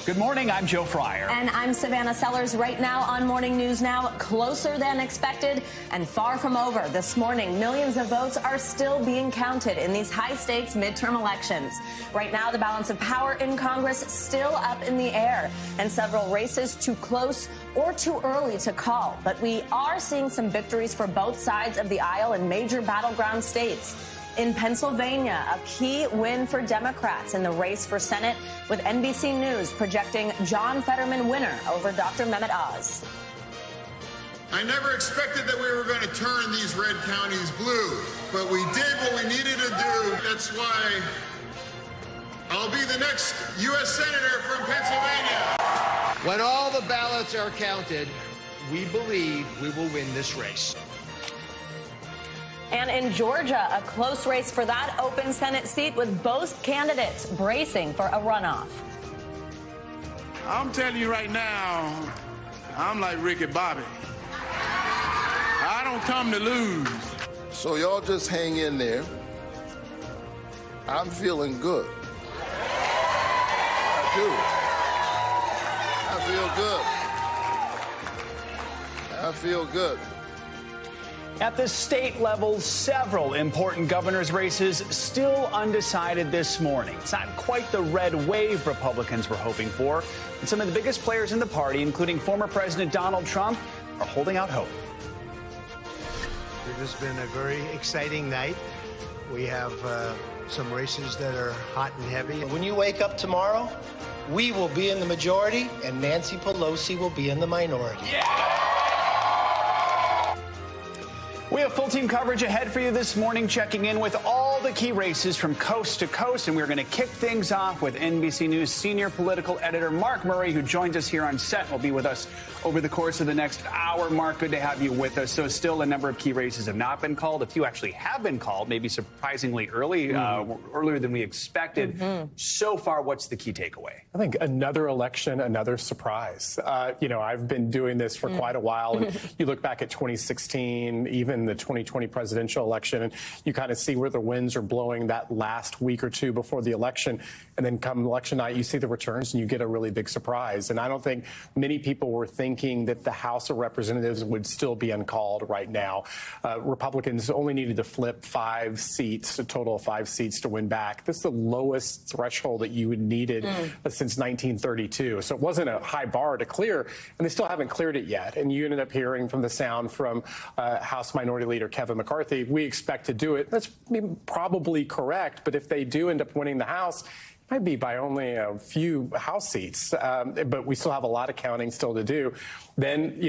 Good morning, I'm Joe Fryer. And I'm Savannah Sellers. Right now on Morning News Now, closer than expected and far from over. This morning, millions of votes are still being counted in these high-stakes midterm elections. Right now, the balance of power in Congress still up in the air, and several races too close or too early to call. But we are seeing some victories for both sides of the aisle in major battleground states. In Pennsylvania, a key win for Democrats in the race for Senate, with NBC News projecting John Fetterman winner over Dr. Mehmet Oz. I never expected that we were going to turn these red counties blue, but we did what we needed to do. That's why I'll be the next U.S. Senator from Pennsylvania. When all the ballots are counted, we believe we will win this race. And in Georgia, a close race for that open Senate seat, with both candidates bracing for a runoff. I'm telling you right now, I'm like Ricky Bobby. I don't come to lose. So y'all just hang in there. I'm feeling good. I do. I feel good. At the state level, several important governor's races still undecided this morning. It's not quite the red wave Republicans were hoping for, and some of the biggest players in the party, including former President Donald Trump, are holding out hope. It has been a very exciting night. We have some races that are hot and heavy. When you wake up tomorrow, we will be in the majority and Nancy Pelosi will be in the minority. Yeah! We have full team coverage ahead for you this morning, checking in with all the key races from coast to coast. And we're going to kick things off with NBC News senior political editor Mark Murray, who joins us here on set. Will be with us over the course of the next hour. Mark, good to have you with us. So still a number of key races have not been called. A few actually have been called, maybe surprisingly early, earlier than we expected. So far, what's the key takeaway? I think another election, another surprise. I've been doing this for quite a while. And you look back at 2016, even the 2020 presidential election, and you kind of see where the winds are blowing that last week or two before the election. And then come election night, you see the returns and you get a really big surprise. And I don't think many people were thinking that the House of Representatives would still be uncalled right now. Republicans only needed to flip 5 seats, a total of 5 seats to win back. This is the lowest threshold that you had needed since 1932. So it wasn't a high bar to clear, and they still haven't cleared it yet. And you ended up hearing from the sound from House Minority Leader Kevin McCarthy, we expect to do it. That's probably correct, but if they do end up winning the House, it might be by only a few House seats, but we still have a lot of counting still to do. Then,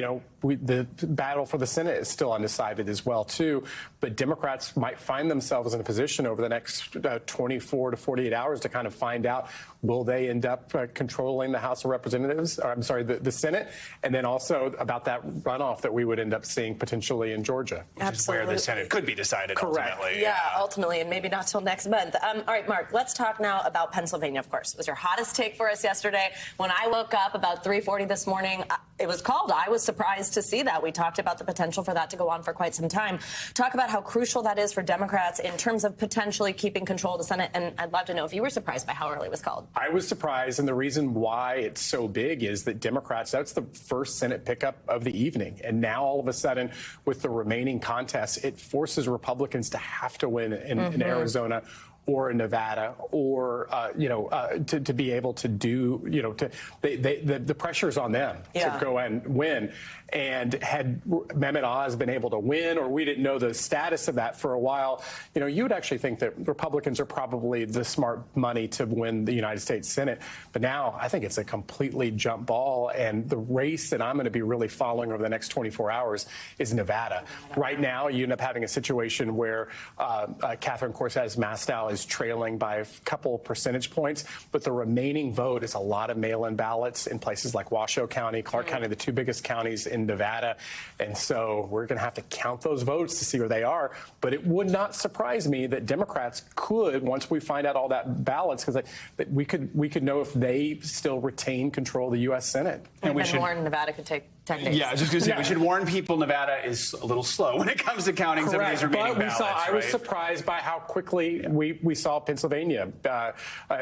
the battle for the Senate is still undecided as well, too. But Democrats might find themselves in a position over the next 24 to 48 hours to kind of find out, will they end up controlling the House of Representatives, or I'm sorry, the Senate, and then also about that runoff that we would end up seeing potentially in Georgia. Which is where the Senate could be decided ultimately. Yeah, ultimately, and maybe not till next month. All right, Mark, let's talk now about Pennsylvania, of course. It was your hottest take for us yesterday. When I woke up about 3:40 this morning, it was called. I was surprised to see that. We talked about the potential for that to go on for quite some time. Talk about how crucial that is for Democrats in terms of potentially keeping control of the Senate. And I'd love to know if you were surprised by how early it was called. I was surprised, and the reason why it's so big is that Democrats, that's the first Senate pickup of the evening. And now all of a sudden, with the remaining contests, it forces Republicans to have to win in Arizona or in Nevada, or to be able to do, the pressure's on them to go and win. And had Mehmet Oz been able to win, or we didn't know the status of that for a while, you would actually think that Republicans are probably the smart money to win the United States Senate. But now I think it's a completely jump ball, and the race that I'm going to be really following over the next 24 hours is Nevada. Right now, you end up having a situation where Catherine Cortez Masto is trailing by a couple percentage points, but the remaining vote is a lot of mail-in ballots in places like Washoe County, Clark County, the 2 biggest counties in Nevada. And so we're going to have to count those votes to see where they are. But it would not surprise me that Democrats could, once we find out all that ballots, because we could know if they still retain control of the U.S. Senate. And we should warn Nevada could take 10 days. Yeah, I was just going to say, we should warn people Nevada is a little slow when it comes to counting some of these remaining ballots. I was surprised by how quickly we saw Pennsylvania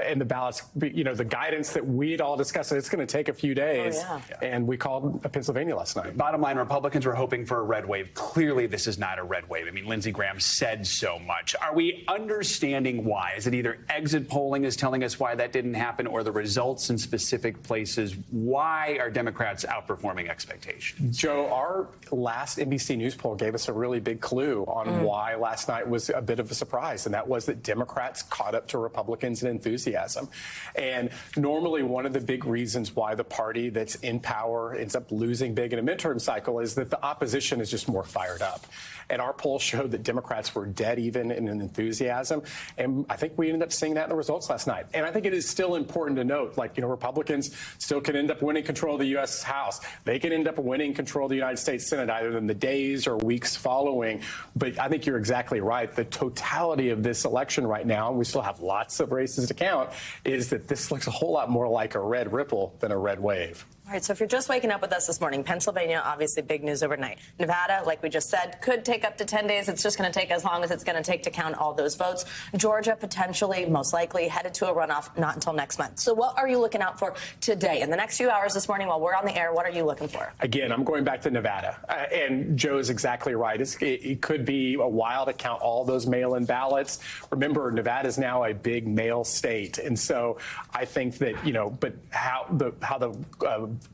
in the ballots. You know, the guidance that we'd all discussed, it's going to take a few days. And we called Pennsylvania last night. Bottom line, Republicans were hoping for a red wave. Clearly, this is not a red wave. I mean, Lindsey Graham said so much. Are we understanding why? Is it either exit polling is telling us why that didn't happen, or the results in specific places? Why are Democrats outperforming expectations? Joe, our last NBC News poll gave us a really big clue on why last night was a bit of a surprise, and that was that Democrats caught up to Republicans in enthusiasm. And normally one of the big reasons why the party that's in power ends up losing big in a midterm cycle is that the opposition is just more fired up. And our poll showed that Democrats were dead even in enthusiasm. And I think we ended up seeing that in the results last night. And I think it is still important to note, like, you know, Republicans still can end up winning control of the U.S. House. They can end up winning control of the United States Senate either in the days or weeks following. But I think you're exactly right. The totality of this election right now, and we still have lots of races to count, is that this looks a whole lot more like a red ripple than a red wave. All right, so if you're just waking up with us this morning, Pennsylvania, obviously big news overnight. Nevada, like we just said, could take up to 10 days. It's just going to take as long as it's going to take to count all those votes. Georgia, potentially, most likely, headed to a runoff not until next month. So what are you looking out for today? In the next few hours this morning while we're on the air, what are you looking for? Again, I'm going back to Nevada. And Joe is exactly right. It could be a while to count all those mail-in ballots. Remember, Nevada is now a big mail state. And so I think that, you know, but how the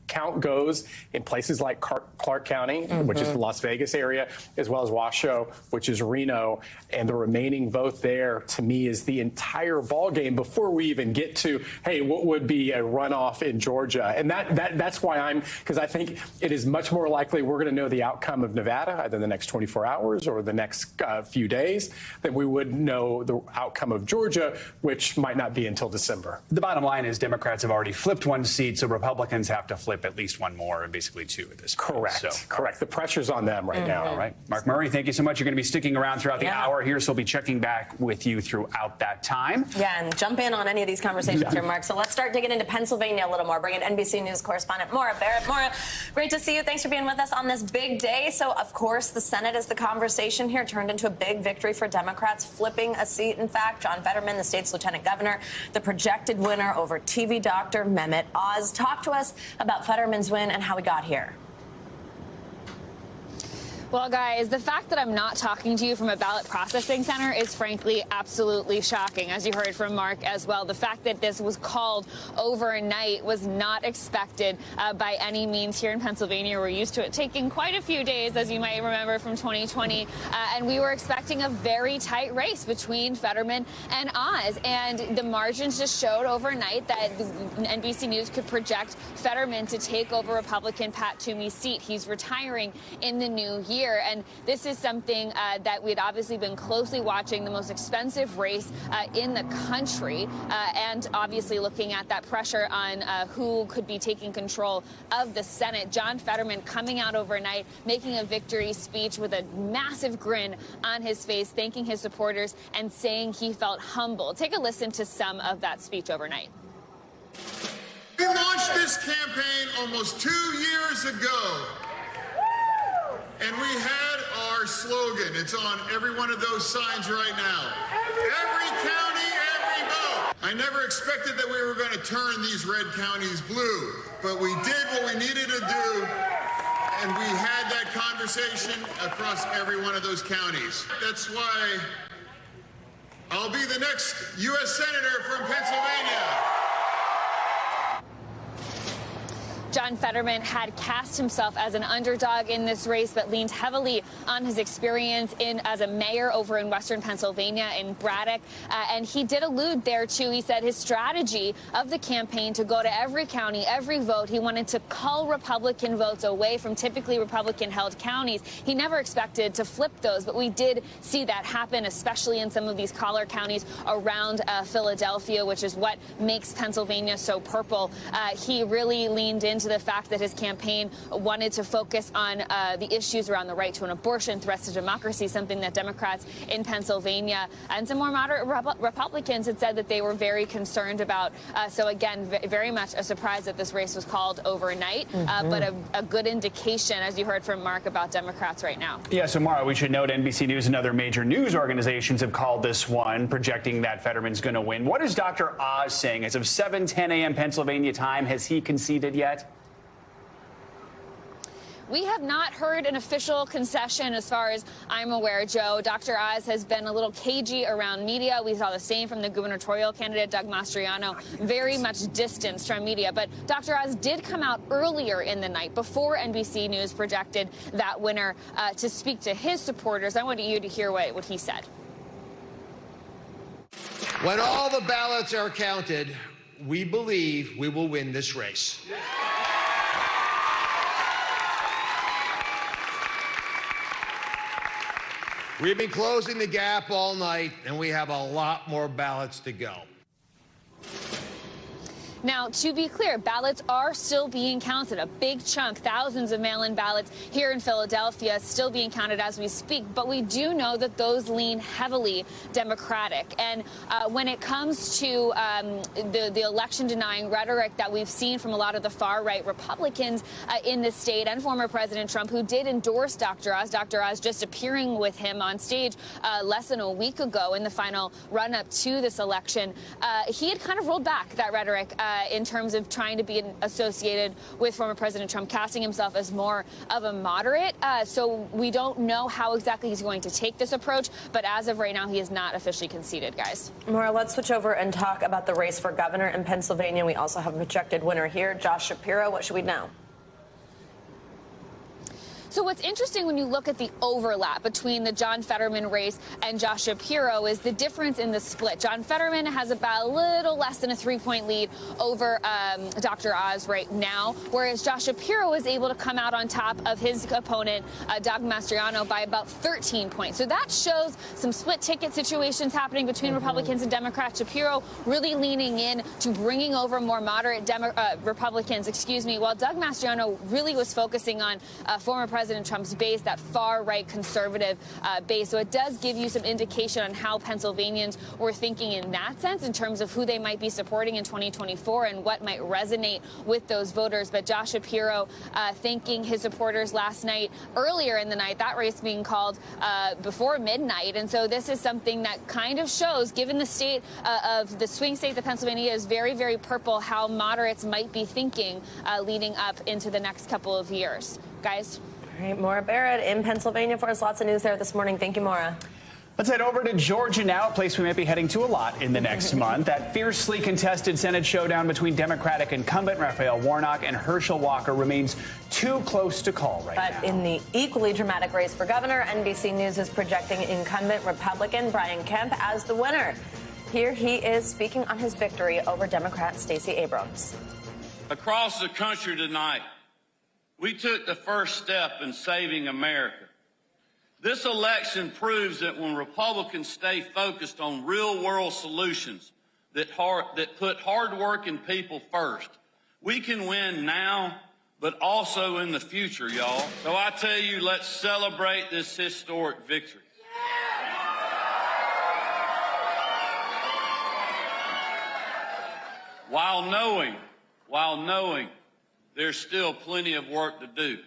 count goes in places like Clark County, which is the Las Vegas area, as well as Washoe, which is Reno, and the remaining vote there, to me, is the entire ballgame before we even get to, hey, what would be a runoff in Georgia? And that's why because I think it is much more likely we're going to know the outcome of Nevada either in the next 24 hours or the next few days than we would know the outcome of Georgia, which might not be until December. The bottom line is Democrats have already flipped one seat, so Republicans have to flip at least one more, and basically two at this point. Correct. Correct. The pressure's on them right now. All right. Mark Murray, thank you so much. You're going to be sticking around throughout the hour here, so we'll be checking back with you throughout that time. Yeah, and jump in on any of these conversations here, Mark. So let's start digging into Pennsylvania a little more. Bring in NBC News correspondent Maura Barrett. Maura, great to see you. Thanks for being with us on this big day. So, of course, the Senate is the conversation here. Turned into a big victory for Democrats, flipping a seat. In fact, John Fetterman, the state's lieutenant governor, the projected winner over TV doctor Mehmet Oz. Talk to us about Fetterman's win and how we got here. Well, guys, the fact that I'm not talking to you from a ballot processing center is frankly absolutely shocking, as you heard from Mark as well. The fact that this was called overnight was not expected by any means here in Pennsylvania. We're used to it taking quite a few days, as you might remember from 2020, and we were expecting a very tight race between Fetterman and Oz, and the margins just showed overnight that NBC News could project Fetterman to take over Republican Pat Toomey's seat. He's retiring in the new year. And this is something that we'd obviously been closely watching, the most expensive race in the country, and obviously looking at that pressure on who could be taking control of the Senate. John Fetterman coming out overnight, making a victory speech with a massive grin on his face, thanking his supporters and saying he felt humble. Take a listen to some of that speech overnight. We launched this campaign almost 2 years ago. And we had our slogan. It's on every one of those signs right now. Every county, every vote. I never expected that we were going to turn these red counties blue, but we did what we needed to do, and we had that conversation across every one of those counties. That's why I'll be the next U.S. Senator from Pennsylvania. John Fetterman had cast himself as an underdog in this race, but leaned heavily on his experience as a mayor over in Western Pennsylvania in Braddock. And he did allude there, too. He said his strategy of the campaign to go to every county, every vote, he wanted to cull Republican votes away from typically Republican-held counties. He never expected to flip those, but we did see that happen, especially in some of these collar counties around Philadelphia, which is what makes Pennsylvania so purple. He really leaned into the fact that his campaign wanted to focus on the issues around the right to an abortion abortion, threats to democracy, something that Democrats in Pennsylvania and some more moderate Republicans had said that they were very concerned about. So again, very much a surprise that this race was called overnight, but a good indication, as you heard from Mark, about Democrats right now. Yeah, so Mara, we should note NBC News and other major news organizations have called this one, projecting that Fetterman's going to win. What is Dr. Oz saying? As of 7:10 a.m. Pennsylvania time, has he conceded yet? We have not heard an official concession as far as I'm aware, Joe. Dr. Oz has been a little cagey around media. We saw the same from the gubernatorial candidate, Doug Mastriano, very much distanced from media. But Dr. Oz did come out earlier in the night before NBC News projected that winner to speak to his supporters. I want you to hear what he said. When all the ballots are counted, we believe we will win this race. We've been closing the gap all night, and we have a lot more ballots to go. Now, to be clear, ballots are still being counted. A big chunk, thousands of mail-in ballots here in Philadelphia still being counted as we speak. But we do know that those lean heavily Democratic. And when it comes to the election-denying rhetoric that we've seen from a lot of the far-right Republicans in the state and former President Trump, who did endorse Dr. Oz just appearing with him on stage less than a week ago in the final run-up to this election, he had kind of rolled back that rhetoric in terms of trying to be associated with former President Trump, casting himself as more of a moderate. So we don't know how exactly he's going to take this approach. But as of right now, he has not officially conceded, guys. Maura, let's switch over and talk about the race for governor in Pennsylvania. We also have a projected winner here, Josh Shapiro. What should we know? So what's interesting when you look at the overlap between the John Fetterman race and Josh Shapiro is the difference in the split. John Fetterman has about a little less than a 3-point lead over Dr. Oz right now, whereas Josh Shapiro is able to come out on top of his opponent, Doug Mastriano, by about 13 points. So that shows some split ticket situations happening between Republicans and Democrats. Shapiro really leaning in to bringing over more moderate Republicans, while Doug Mastriano really was focusing on former President Trump's base, that far-right conservative base. So it does give you some indication on how Pennsylvanians were thinking in that sense in terms of who they might be supporting in 2024 and what might resonate with those voters. But Josh Shapiro thanking his supporters last night, earlier in the night, that race being called before midnight. And so this is something that kind of shows, given the state of the swing state that Pennsylvania is very, very purple, how moderates might be thinking leading up into the next couple of years. Guys? All right, Maura Barrett in Pennsylvania for us. Lots of news there this morning. Thank you, Maura. Let's head over to Georgia now, a place we might be heading to a lot in the next month. That fiercely contested Senate showdown between Democratic incumbent Raphael Warnock and Herschel Walker remains too close to call right now. But in the equally dramatic race for governor, NBC News is projecting incumbent Republican Brian Kemp as the winner. Here he is speaking on his victory over Democrat Stacey Abrams. Across the country tonight, we took the first step in saving America. This election proves that when Republicans stay focused on real-world solutions that put hard-working people first, we can win now, but also in the future, y'all. So I tell you, let's celebrate this historic victory. While knowing there's still plenty of work to do.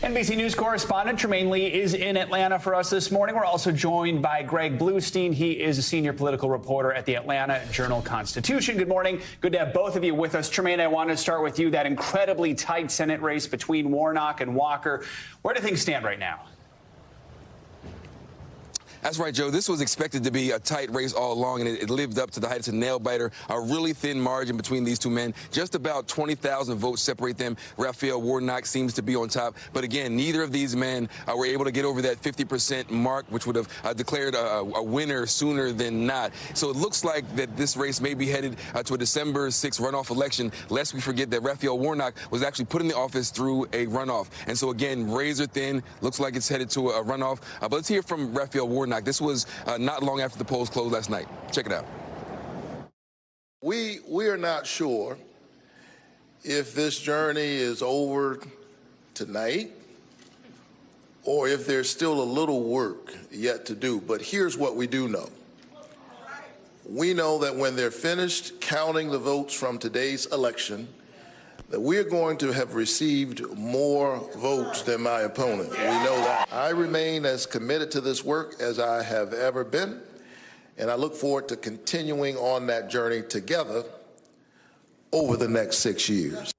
NBC News correspondent Tremaine Lee is in Atlanta for us this morning. We're also joined by Greg Bluestein. He is a senior political reporter at the Atlanta Journal-Constitution. Good morning. Good to have both of you with us. Tremaine, I want to start with you. That incredibly tight Senate race between Warnock and Walker. Where do things stand right now? That's right, Joe. This was expected to be a tight race all along, and it lived up to the hype. It's a nail-biter, a really thin margin between these two men. Just about 20,000 votes separate them. Raphael Warnock seems to be on top. But again, neither of these men were able to get over that 50% mark, which would have declared a winner sooner than not. So it looks like that this race may be headed to a December 6th runoff election, lest we forget that Raphael Warnock was actually put in the office through a runoff. And so, again, razor thin. Looks like it's headed to a runoff. But let's hear from Raphael Warnock. This was not long after the polls closed last night. Check it out. We are not sure if this journey is over tonight or if there's still a little work yet to do. But here's what we do know. We know that when they're finished counting the votes from today's election, that we're going to have received more votes than my opponent. We know that. I remain as committed to this work as I have ever been, and I look forward to continuing on that journey together over the next 6 years.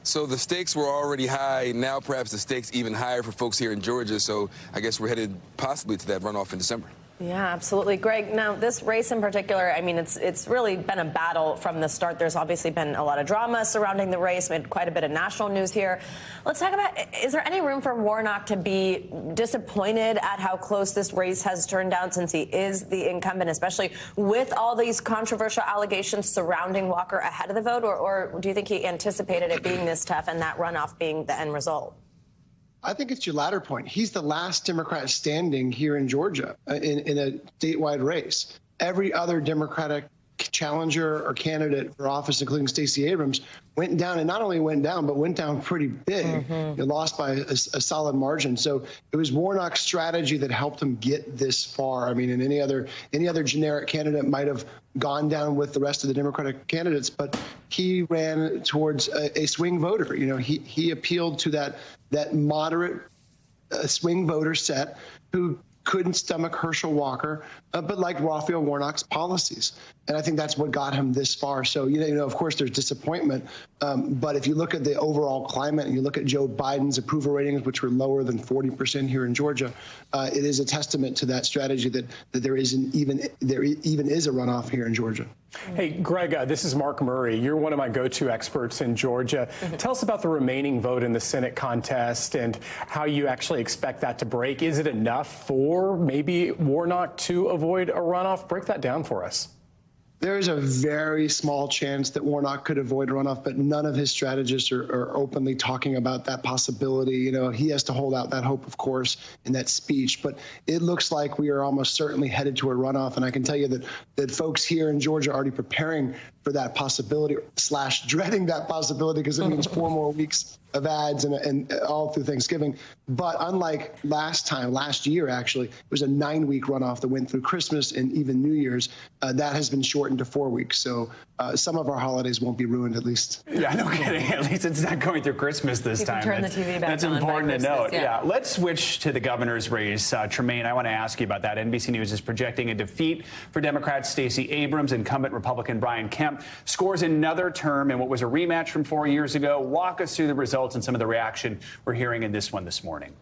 So the stakes were already high. Now perhaps the stakes even higher for folks here in Georgia. So I guess we're headed possibly to that runoff in December. Yeah, absolutely. Greg, now this race in particular, I mean, it's really been a battle from the start. There's obviously been a lot of drama surrounding the race. We had quite a bit of national news here. Let's talk about, is there any room for Warnock to be disappointed at how close this race has turned out since he is the incumbent, especially with all these controversial allegations surrounding Walker ahead of the vote? Or do you think he anticipated it being this tough and that runoff being the end result? I think it's your latter point. He's the last Democrat standing here in Georgia in a statewide race. Every other Democratic challenger or candidate for office, including Stacey Abrams, went down, and not only went down, but went down pretty big. They lost by a solid margin. So it was Warnock's strategy that helped him get this far. I mean, and any other generic candidate might have gone down with the rest of the Democratic candidates, but he ran towards a swing voter. You know, he appealed to that moderate swing voter set who couldn't stomach Herschel Walker, but liked Raphael Warnock's policies. And I think that's what got him this far. So, you know, of course, there's disappointment. But if you look at the overall climate and you look at Joe Biden's approval ratings, which were lower than 40% here in Georgia, it is a testament to that strategy that there even is a runoff here in Georgia. Hey, Greg, this is Mark Murray. You're one of my go-to experts in Georgia. Tell us about the remaining vote in the Senate contest and how you actually expect that to break. Is it enough for maybe Warnock to avoid a runoff? Break that down for us. There is a very small chance that Warnock could avoid runoff, but none of his strategists are openly talking about that possibility. You know, he has to hold out that hope, of course, in that speech. But it looks like we are almost certainly headed to a runoff. And I can tell you that folks here in Georgia are already preparing for that possibility / dreading that possibility because it means 4 more weeks of ads and all through Thanksgiving. But unlike last year, actually, it was a 9-week runoff that went through Christmas and even New Year's. That has been shortened to 4 weeks. So some of our holidays won't be ruined, at least. Yeah, no kidding. At least it's not going through Christmas this time. Turn the TV back That's on important to note. Yeah. Let's switch to the governor's race. Tremaine, I want to ask you about that. NBC News is projecting a defeat for Democrat Stacey Abrams. Incumbent Republican Brian Kemp scores another term in what was a rematch from 4 years ago. Walk us through the results and some of the reaction we're hearing in this one this morning.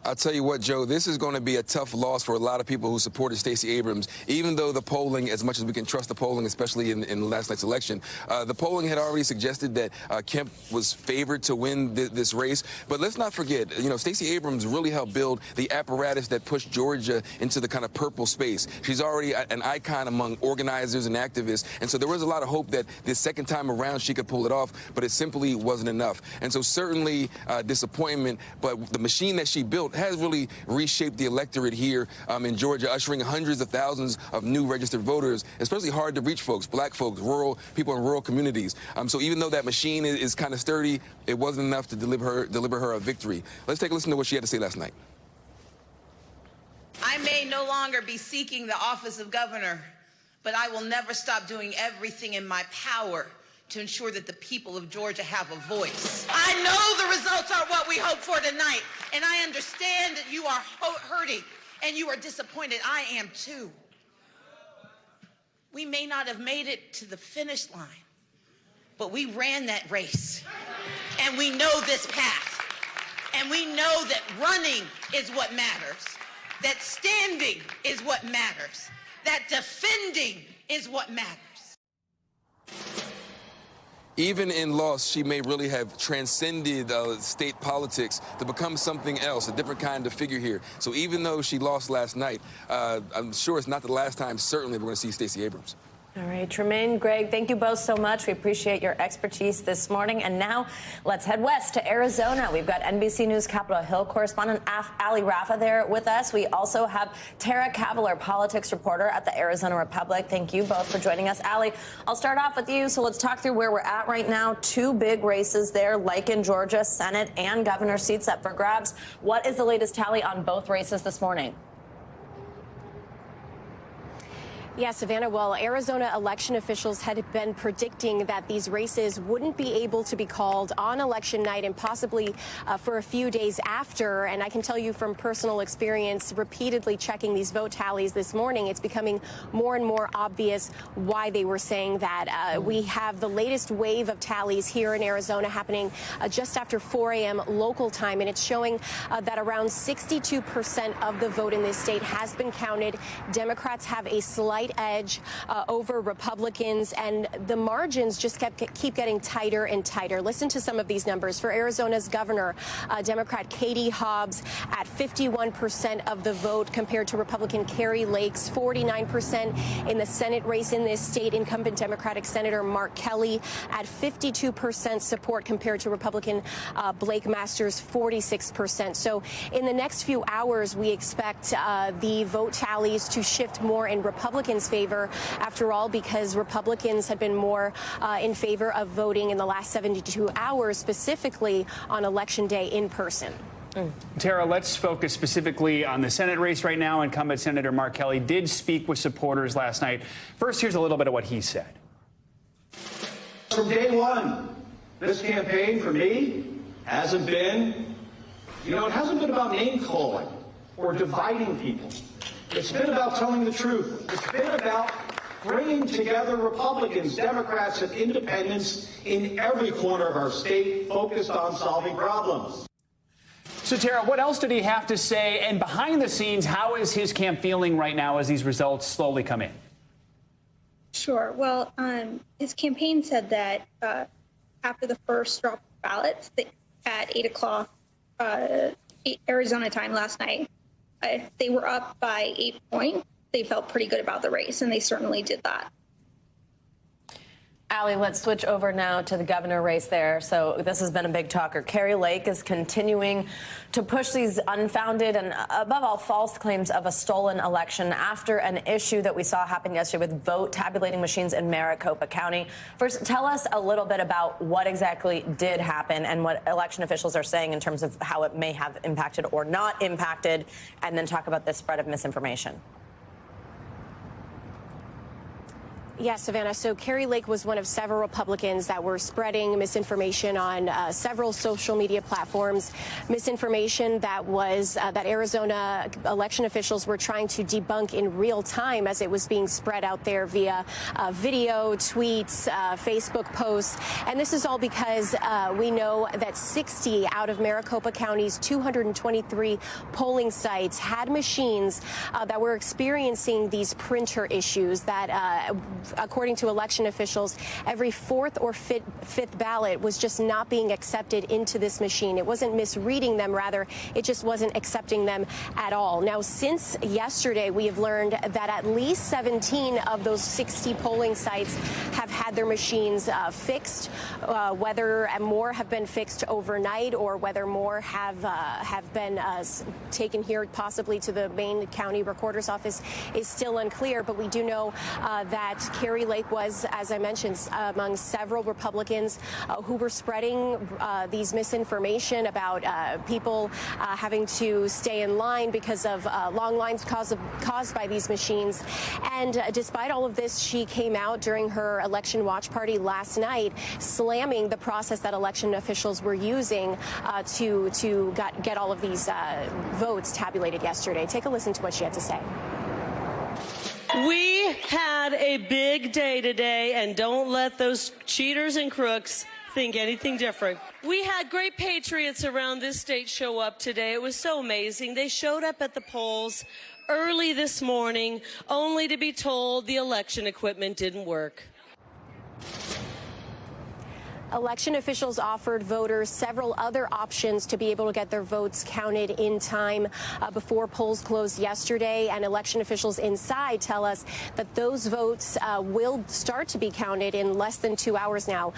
I'll tell you what, Joe, this is going to be a tough loss for a lot of people who supported Stacey Abrams, even though the polling, as much as we can trust the polling, especially in last night's election, the polling had already suggested that Kemp was favored to win this race. But let's not forget, you know, Stacey Abrams really helped build the apparatus that pushed Georgia into the kind of purple space. She's already an icon among organizers and activists. And so there was a lot of hope that this second time around she could pull it off, but it simply wasn't enough. And so certainly disappointment, but the machine that she built has really reshaped the electorate here in Georgia, ushering hundreds of thousands of new registered voters, especially hard to reach folks, black folks, rural people in rural communities. So even though that machine is kind of sturdy, it wasn't enough to deliver her a victory. Let's take a listen to what she had to say last night. I may no longer be seeking the office of governor, but I will never stop doing everything in my power to ensure that the people of Georgia have a voice. I know the results are what we hope for tonight, and I understand that you are hurting and you are disappointed. I am too. We may not have made it to the finish line, but we ran that race, and we know this path, and we know that running is what matters, that standing is what matters, that defending is what matters. Even in loss, she may really have transcended state politics to become something else, a different kind of figure here. So even though she lost last night, I'm sure it's not the last time, certainly, we're going to see Stacey Abrams. All right, Tremaine, Greg, thank you both so much. We appreciate your expertise this morning. And now let's head west to Arizona. We've got NBC News Capitol Hill correspondent Ali Rafa there with us. We also have Tara Cavalier, politics reporter at the Arizona Republic. Thank you both for joining us. Ali, I'll start off with you. So let's talk through where we're at right now. Two big races there, like in Georgia, Senate and governor seats up for grabs. What is the latest tally on both races this morning? Yeah, Savannah, well, Arizona election officials had been predicting that these races wouldn't be able to be called on election night and possibly for a few days after. And I can tell you from personal experience, repeatedly checking these vote tallies this morning, it's becoming more and more obvious why they were saying that. We have the latest wave of tallies here in Arizona happening just after 4 a.m. local time, and it's showing that around 62% of the vote in this state has been counted. Democrats have a slight edge over Republicans, and the margins just keep getting tighter and tighter. Listen to some of these numbers. For Arizona's governor, Democrat Katie Hobbs at 51% of the vote compared to Republican Kari Lake's 49%. In the Senate race in this state, incumbent Democratic Senator Mark Kelly at 52% support compared to Republican Blake Masters' 46%. So in the next few hours, we expect the vote tallies to shift more in Republicans' favor, after all, because Republicans had been more in favor of voting in the last 72 hours, specifically on Election Day in person. Tara, let's focus specifically on the Senate race right now. Incumbent Senator Mark Kelly did speak with supporters last night. First, here's a little bit of what he said. From day one, this campaign for me hasn't been, it hasn't been about name calling or dividing people. It's been about telling the truth. It's been about bringing together Republicans, Democrats, and independents in every corner of our state focused on solving problems. So, Tara, what else did he have to say? And behind the scenes, how is his camp feeling right now as these results slowly come in? Sure. Well, his campaign said that after the first drop of ballots at 8 o'clock Arizona time last night, they were up by 8 points. They felt pretty good about the race, and they certainly did that. Ali, let's switch over now to the governor race there. So this has been a big talker. Kari Lake is continuing to push these unfounded and, above all, false claims of a stolen election after an issue that we saw happen yesterday with vote tabulating machines in Maricopa County. First, tell us a little bit about what exactly did happen and what election officials are saying in terms of how it may have impacted or not impacted, and then talk about the spread of misinformation. Yes, Savannah. So Kari Lake was one of several Republicans that were spreading misinformation on several social media platforms, misinformation that was that Arizona election officials were trying to debunk in real time as it was being spread out there via video, tweets, Facebook posts. And this is all because we know that 60 out of Maricopa County's 223 polling sites had machines that were experiencing these printer issues that according to election officials, every fourth or fifth ballot was just not being accepted into this machine. It wasn't misreading them, rather, it just wasn't accepting them at all. Now, since yesterday, we have learned that at least 17 of those 60 polling sites have had their machines fixed. Whether more have been fixed overnight or whether more have been taken here possibly to the Maine County Recorder's Office is still unclear. But we do know that Kari Lake was, as I mentioned, among several Republicans who were spreading these misinformation about people having to stay in line because of long lines caused by these machines. And despite all of this, she came out during her election watch party last night, slamming the process that election officials were using to get all of these votes tabulated yesterday. Take a listen to what she had to say. We had a big day today, and don't let those cheaters and crooks think anything different. We had great patriots around this state show up today. It was so amazing. They showed up at the polls early this morning, only to be told the election equipment didn't work. Election officials offered voters several other options to be able to get their votes counted in time before polls closed yesterday. And election officials inside tell us that those votes will start to be counted in less than 2 hours now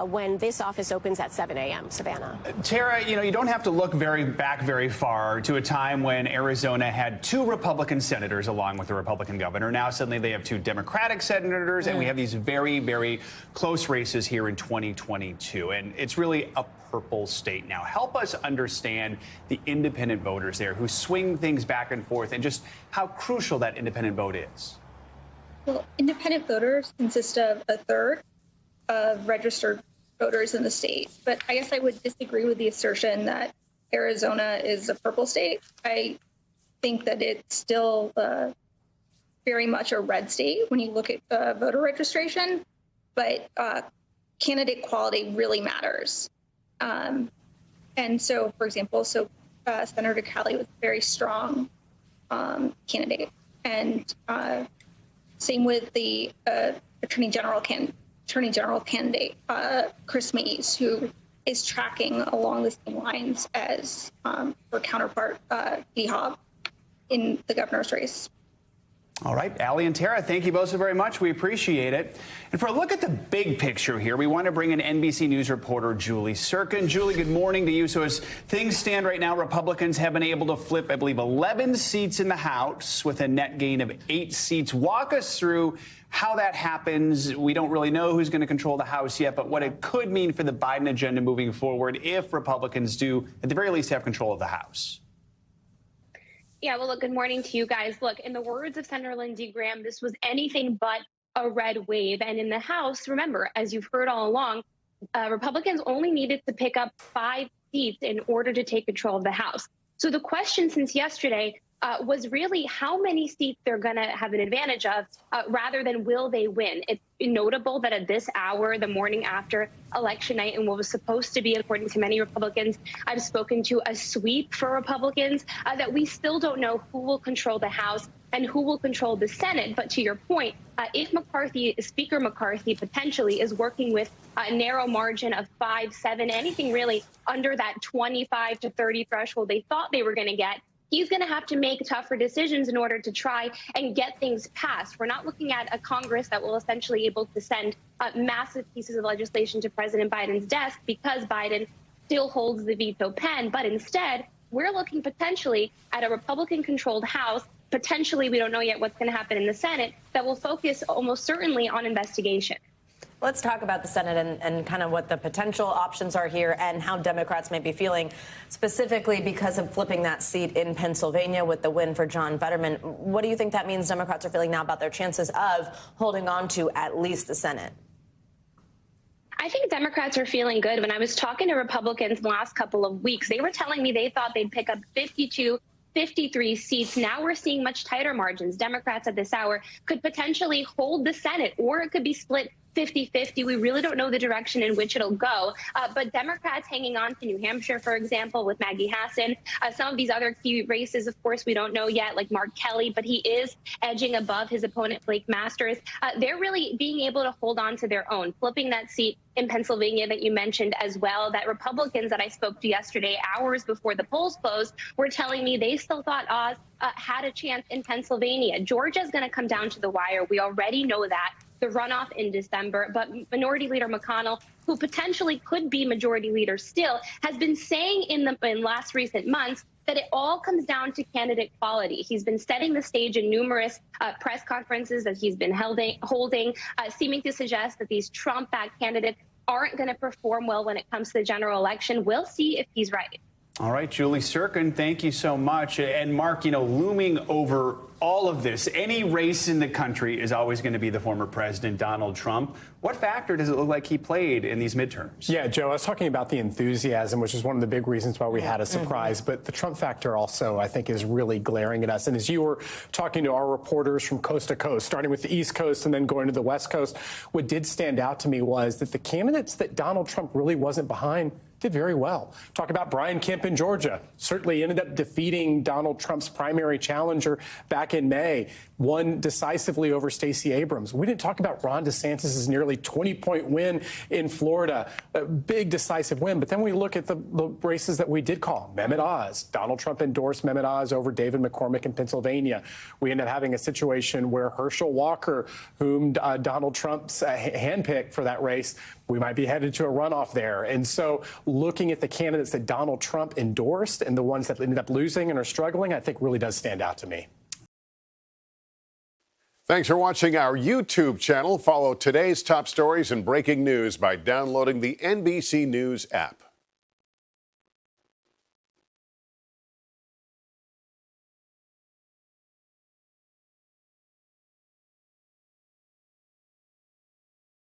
when this office opens at 7 a.m. Savannah. Tara, you don't have to look back very far to a time when Arizona had 2 Republican senators along with the Republican governor. Now suddenly they have 2 Democratic senators, and we have these very, very close races here in 2022. And it's really a purple state now. Help us understand the independent voters there who swing things back and forth and just how crucial that independent vote is. Well, independent voters consist of a third of registered voters in the state. But I guess I would disagree with the assertion that Arizona is a purple state. I think that it's still very much a red state when you look at voter registration. But candidate quality really matters. And so, for example, Senator Kelly was a very strong candidate. And same with the Attorney General candidate, Chris Mays, who is tracking along the same lines as her counterpart, Dee Hobb, in the governor's race. All right, Allie and Tara, thank you both so very much. We appreciate it. And for a look at the big picture here, we want to bring in NBC News reporter Julie Sirkin. Julie, good morning to you. So as things stand right now, Republicans have been able to flip, I believe, 11 seats in the House with a net gain of 8 seats. Walk us through how that happens. We don't really know who's going to control the House yet, but what it could mean for the Biden agenda moving forward if Republicans do, at the very least, have control of the House. Yeah, well, look, good morning to you guys. Look, in the words of Senator Lindsey Graham, this was anything but a red wave. And in the House, remember, as you've heard all along, Republicans only needed to pick up 5 seats in order to take control of the House. So the question since yesterday was really how many seats they're going to have an advantage of rather than will they win. It's notable that at this hour, the morning after election night, and what was supposed to be, according to many Republicans, I've spoken to a sweep for Republicans, that we still don't know who will control the House and who will control the Senate. But to your point, if Speaker McCarthy potentially is working with a narrow margin of 5, 7, anything really under that 25 to 30 threshold they thought they were going to get, he's going to have to make tougher decisions in order to try and get things passed. We're not looking at a Congress that will essentially be able to send massive pieces of legislation to President Biden's desk because Biden still holds the veto pen. But instead, we're looking potentially at a Republican-controlled House. Potentially, we don't know yet what's going to happen in the Senate, that will focus almost certainly on investigation. Let's talk about the Senate and kind of what the potential options are here and how Democrats may be feeling, specifically because of flipping that seat in Pennsylvania with the win for John Fetterman. What do you think that means Democrats are feeling now about their chances of holding on to at least the Senate? I think Democrats are feeling good. When I was talking to Republicans the last couple of weeks, they were telling me they thought they'd pick up 52, 53 seats. Now we're seeing much tighter margins. Democrats at this hour could potentially hold the Senate, or it could be split 50-50. We really don't know the direction in which it'll go. But Democrats hanging on to New Hampshire, for example, with Maggie Hassan. Some of these other key races, of course, we don't know yet, like Mark Kelly, but he is edging above his opponent, Blake Masters. They're really being able to hold on to their own, flipping that seat in Pennsylvania that you mentioned as well, that Republicans that I spoke to yesterday, hours before the polls closed, were telling me they still thought Oz had a chance in Pennsylvania. Georgia's going to come down to the wire. We already know that. The runoff in December, but Minority Leader McConnell, who potentially could be majority leader still, has been saying in last recent months that it all comes down to candidate quality. He's been setting the stage in numerous press conferences that he's been holding, seeming to suggest that these Trump-backed candidates aren't going to perform well when it comes to the general election. We'll see if he's right. All right, Julie Sirkin, thank you so much. And Mark, looming over all of this, any race in the country is always going to be the former president, Donald Trump. What factor does it look like he played in these midterms? Yeah, Joe, I was talking about the enthusiasm, which is one of the big reasons why we had a surprise. But the Trump factor also, I think, is really glaring at us. And as you were talking to our reporters from coast to coast, starting with the East Coast and then going to the West Coast, what did stand out to me was that the candidates that Donald Trump really wasn't behind did very well. Talk about Brian Kemp in Georgia. Certainly ended up defeating Donald Trump's primary challenger back in May. Won decisively over Stacey Abrams. We didn't talk about Ron DeSantis' nearly 20-point win in Florida. A big decisive win. But then we look at the races that we did call. Mehmet Oz. Donald Trump endorsed Mehmet Oz over David McCormick in Pennsylvania. We ended up having a situation where Herschel Walker, whom Donald Trump's handpicked for that race, we might be headed to a runoff there. And so looking at the candidates that Donald Trump endorsed and the ones that ended up losing and are struggling, I think really does stand out to me. Thanks for watching our YouTube channel. Follow today's top stories and breaking news by downloading the NBC News app.